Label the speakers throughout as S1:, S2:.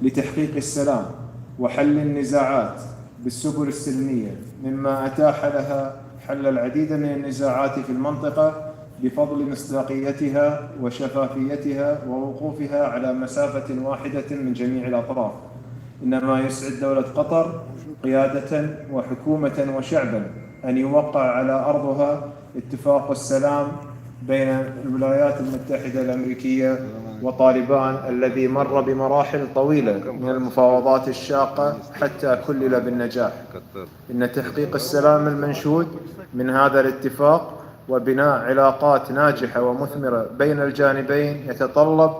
S1: لتحقيق السلام وحل النزاعات بالسبل السلمية، مما أتاح لها حل العديد من النزاعات في المنطقة بفضل مصداقيتها وشفافيتها ووقوفها على مسافة واحدة من جميع الأطراف. إنما يسعد دولة قطر قيادة وحكومة وشعبا أن يوقع على أرضها اتفاق السلام بين الولايات المتحدة الأمريكية وطالبان، الذي مر بمراحل طويلة من المفاوضات الشاقة حتى كلل بالنجاح. إن تحقيق السلام المنشود من هذا الاتفاق وبناء علاقات ناجحة ومثمرة بين الجانبين يتطلب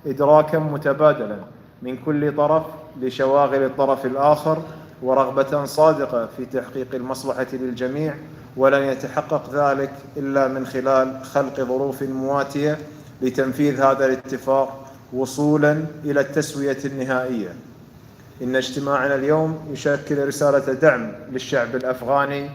S1: إدراكا متبادلا من كل طرف لشواغل الطرف الآخر ورغبة صادقة في تحقيق المصلحة للجميع، ولن يتحقق ذلك إلا من خلال خلق ظروف مواتية لتنفيذ هذا الاتفاق وصولا إلى التسوية النهائية. إن اجتماعنا اليوم يشكل رسالة دعم للشعب الأفغاني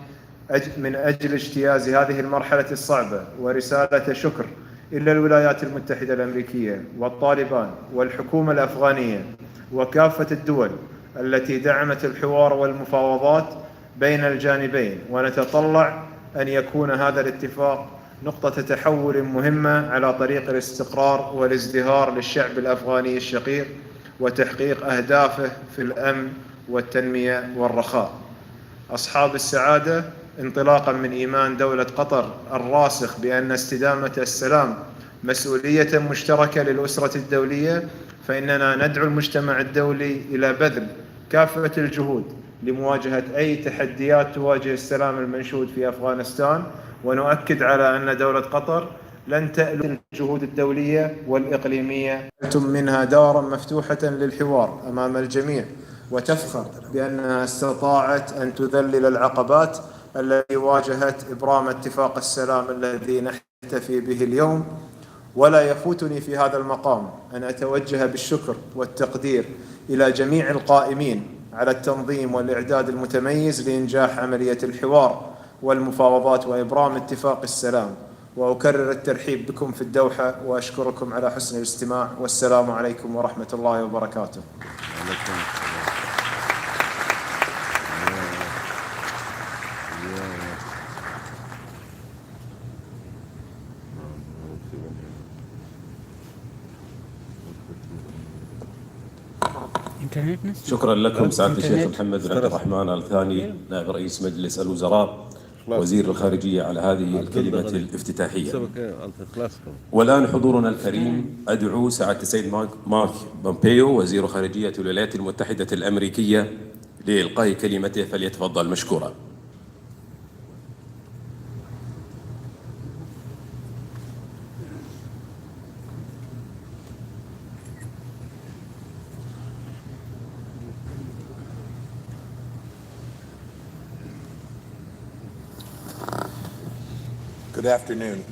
S1: من أجل اجتياز هذه المرحلة الصعبة، ورسالة شكر إلى الولايات المتحدة الأمريكية والطالبان والحكومة الأفغانية وكافة الدول التي دعمت الحوار والمفاوضات بين الجانبين. ونتطلع أن يكون هذا الاتفاق نقطة تحول مهمة على طريق الاستقرار والازدهار للشعب الأفغاني الشقيق وتحقيق أهدافه في الأمن والتنمية والرخاء. أصحاب السعادة، انطلاقا من إيمان دولة قطر الراسخ بأن استدامة السلام مسؤولية مشتركة للأسرة الدولية، فإننا ندعو المجتمع الدولي إلى بذل كافة الجهود لمواجهة أي تحديات تواجه السلام المنشود في أفغانستان، ونؤكد على أن دولة قطر لن تألو الجهود الدولية والإقليمية منها دارا مفتوحة للحوار أمام الجميع، وتفخر بأنها استطاعت أن تذلل العقبات التي واجهت إبرام اتفاق السلام الذي نحتفي به اليوم. ولا يفوتني في هذا المقام أن أتوجه بالشكر والتقدير إلى جميع القائمين على التنظيم والإعداد المتميز لإنجاح عملية الحوار والمفاوضات وإبرام اتفاق السلام، وأكرر الترحيب بكم في الدوحة وأشكركم على حسن الاستماع، والسلام عليكم ورحمة الله وبركاته.
S2: شكرا لكم سعادة الشيخ محمد بن عبد الرحمن آل ثاني نائب رئيس مجلس الوزراء وزير الخارجية على هذه الكلمة الافتتاحية. والآن حضورنا الكريم أدعو سعادة السيد مارك بومبيو وزير خارجية الولايات المتحدة الأمريكية لإلقاء كلمته، فليتفضل مشكورا.
S3: Good afternoon.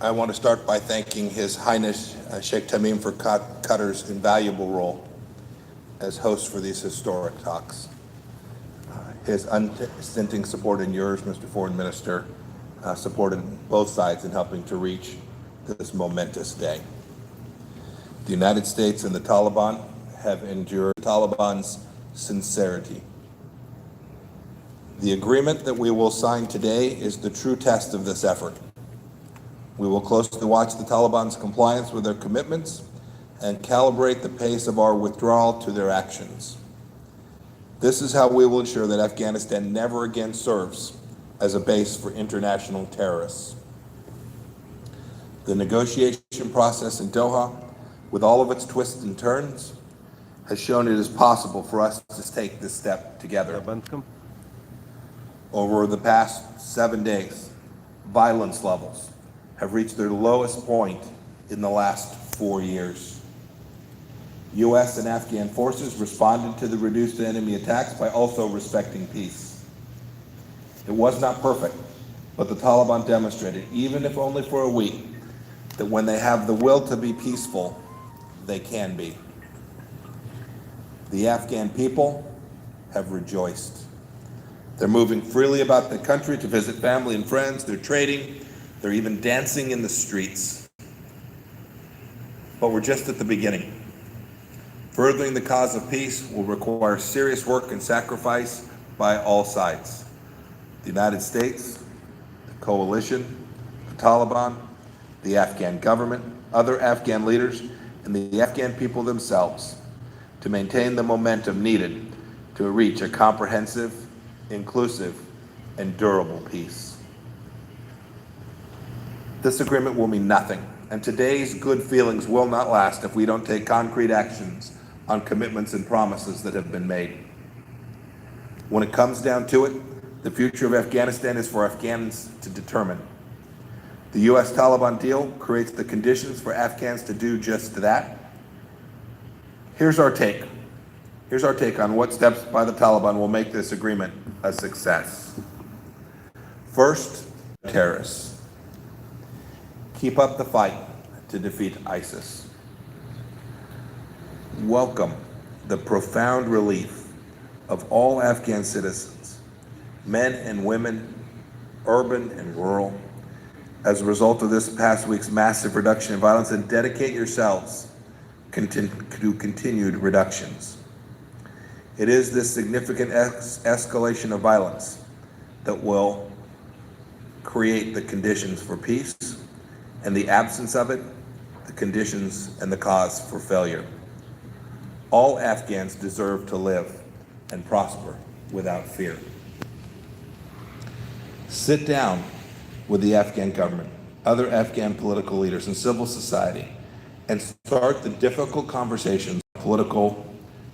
S3: I want to start by thanking His Highness Sheikh Tamim for Qatar's invaluable role as host for these historic talks. His unstinting support and yours, Mr. Foreign Minister, supported both sides in helping to reach this momentous day. The United States and the Taliban have endured Taliban's sincerity. The agreement that we will sign today is the true test of this effort. We will closely watch the Taliban's compliance with their commitments and calibrate the pace of our withdrawal to their actions. This is how we will ensure that Afghanistan never again serves as a base for international terrorists. The negotiation process in Doha, with all of its twists and turns, has shown it is possible for us to take this step together. Over the past 7 days, violence levels have reached their lowest point in the last 4 years. U.S. and Afghan forces responded to the reduced enemy attacks by also respecting peace. It was not perfect, but the Taliban demonstrated, even if only for a week, that when they have the will to be peaceful, they can be. The Afghan people have rejoiced. They're moving freely about the country to visit family and friends. They're trading. They're even dancing in the streets. But we're just at the beginning. Furthering the cause of peace will require serious work and sacrifice by all sides. The United States, the coalition, the Taliban, the Afghan government, other Afghan leaders, and the Afghan people themselves to maintain the momentum needed to reach a comprehensive, inclusive, and durable peace. This agreement will mean nothing, and today's good feelings will not last if we don't take concrete actions on commitments and promises that have been made. When it comes down to it, the future of Afghanistan is for Afghans to determine. The US Taliban deal creates the conditions for Afghans to do just that. Here's our take. Here's our take on what steps by the Taliban will make this agreement a success. First, terrorists. Keep up the fight to defeat ISIS. Welcome the profound relief of all Afghan citizens, men and women, urban and rural, as a result of this past week's massive reduction in violence, and dedicate yourselves to continued reductions. It is this significant escalation of violence that will create the conditions for peace, and the absence of it, the conditions and the cause for failure. All Afghans deserve to live and prosper without fear. Sit down with the Afghan government, other Afghan political leaders, and civil society, and start the difficult conversations, political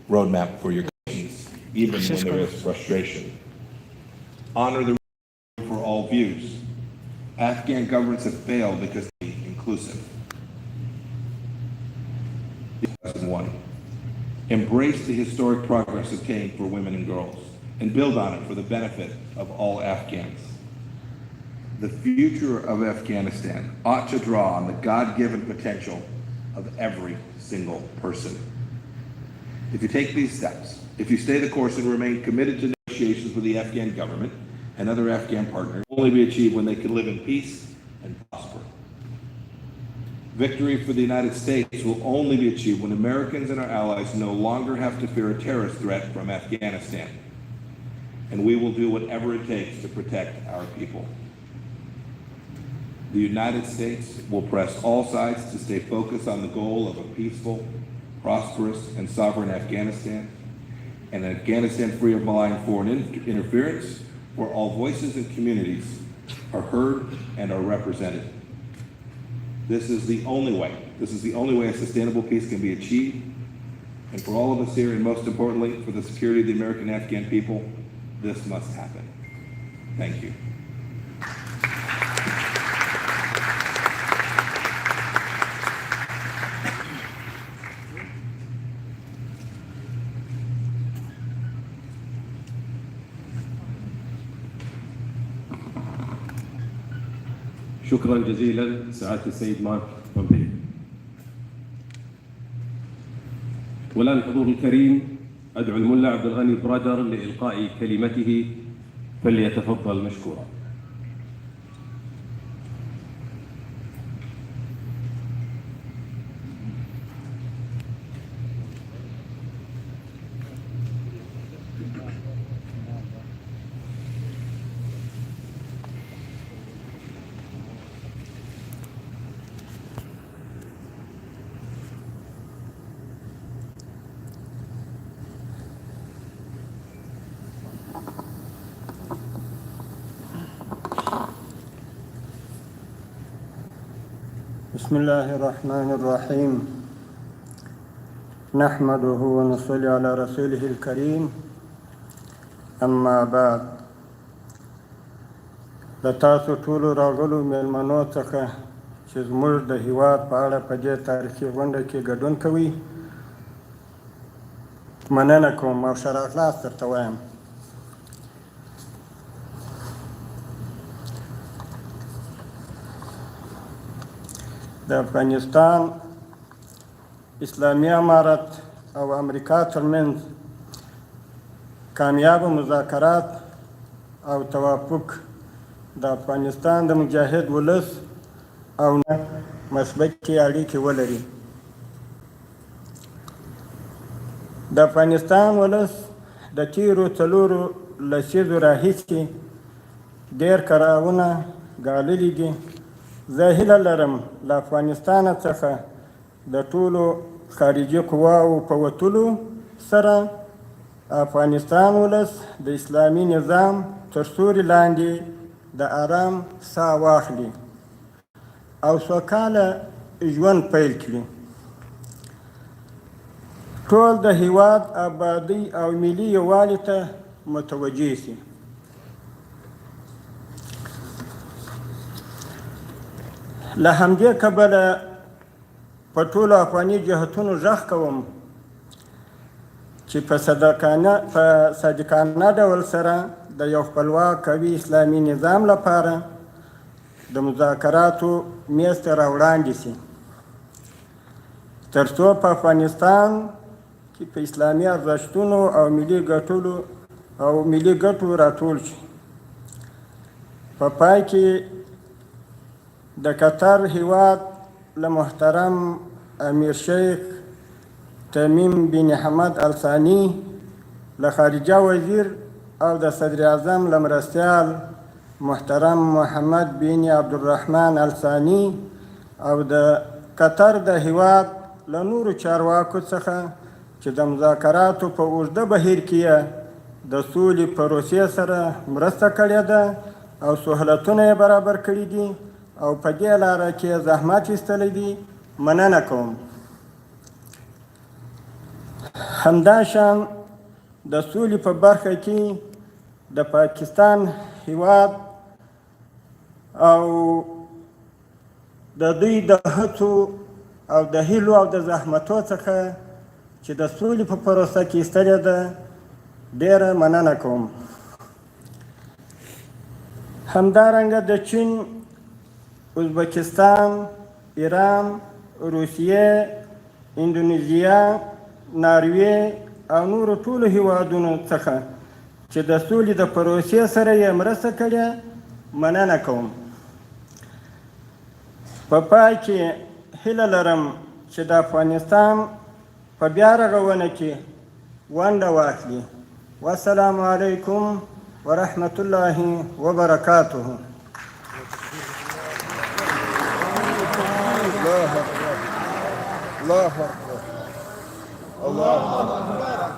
S3: roadmap for your countries, even when there is frustration. Honor the for all views. Afghan governments have failed because they're inclusive. 2001. Embrace the historic progress obtained for women and girls, and build on it for the benefit of all Afghans. The future of Afghanistan ought to draw on the God-given potential of every single person. If you take these steps, if you stay the course and remain committed to negotiations with the Afghan government and other Afghan partners, will only be achieved when they can live in peace and prosper. Victory for the United States will only be achieved when Americans and our allies no longer have to fear a terrorist threat from Afghanistan. And we will do whatever it takes to protect our people. The United States will press all sides to stay focused on the goal of a peaceful, prosperous, and sovereign Afghanistan, and an Afghanistan free of malign foreign interference, where all voices and communities are heard and are represented. This is the only way a sustainable peace can be achieved. And for all of us here, and most importantly, for the security of the American and Afghan people, this must happen. Thank you.
S2: شكرا جزيلا سعادة السيد مارك بومبيو. والآن الحضور الكريم أدعو الملا عبد الغني برادر لإلقاء كلمته، فليتفضل مشكورا.
S4: بسم الله الرحمن الرحيم نحمده ونصلي على رسوله الكريم أما بعد د تاسو ټولو راغلو مېلمنو څخه چې زموږ د هیواد په اړه په دې تاریخي غونډه کې ګډون کوي مننه کوم او ښه راغلاست درته وایم. د افغانستان اسلامي امارت او امریکا ترمنځ کامیاب مذاکرات او توافق د افغانستان د مجاهد ولس او مثبتې اړیکې ولري. د افغانستان ولس د تیرو څلورو لسیزو راهیسې ډېر کړاوونه ګاللي دي. زه هیله لرم له افغانستانه څخه د ټولو خارجي قواو په وتلو سره افغانستان ولس د اسلامي نظام تر سوري لاندې د آرام ساه واخلي او سوکاله ژوند پیل کړي. ټول د هیواد آبادۍ او ملي یووالي ته متوجه شي. له همدې کبله په ټولو افغاني جهتونو غږ کوم چې په صادقانه ډول سره د یو خپلواک قوي اسلامي نظام لپاره د مذاکراتو میز ته راوړاندې شي، تر څو په افغانستان کې په اسلامي ارزښتونو او ملي ګټو راټول شي. په پای کې د قطر هیواد له محترم امیر شیخ تمیم بن حمد الثاني له خارجه وزیر او د صدر اعظم له مرستیال محترم محمد بن عبدالرحمن الثاني او د قطر د هیواد له نورو چارواکو څخه چې د مذاکراتو په اوږده بهیر کې د سولې پروسې سره مرسته کړې ده او سهولتونه یې برابر کړي دي او په دې لاره کې زحمت ایستلی دي، مننه کوم. همداشان د سولې په برخه کې د پاکستان هیواد او د دوی د هڅو او د هیلو او د زحمتو څخه چې د سولې په پروسه کې ایستلې ده ډېره مننه کوم. همدارنګه د چین، ازبکستان، ایران، روسیې، اندونیزیا، ناروې او نورو ټولو هیوادونو څخه چې د سولې د پروسې سره یې مرسته کړې مننه کوم. په پای کې هیله لرم چې د افغانستان په بیا رغونه کې ونډه واخلي. والسلام علیکم ورحمة الله وبركاته.
S5: الله أكبر الله أكبر الله أكبر.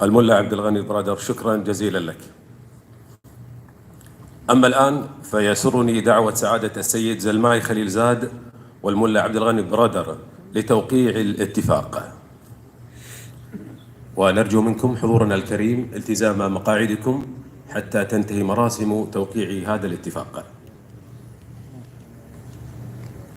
S2: الملا عبد الغني برادر، شكرا جزيلا لك. أما الآن فيسرني دعوة سعادة السيد زلماي خليل زاد والملا عبد الغني برادر لتوقيع الاتفاق، ونرجو منكم حضورنا الكريم التزام مقاعدكم حتى تنتهي مراسم توقيع هذا الاتفاق.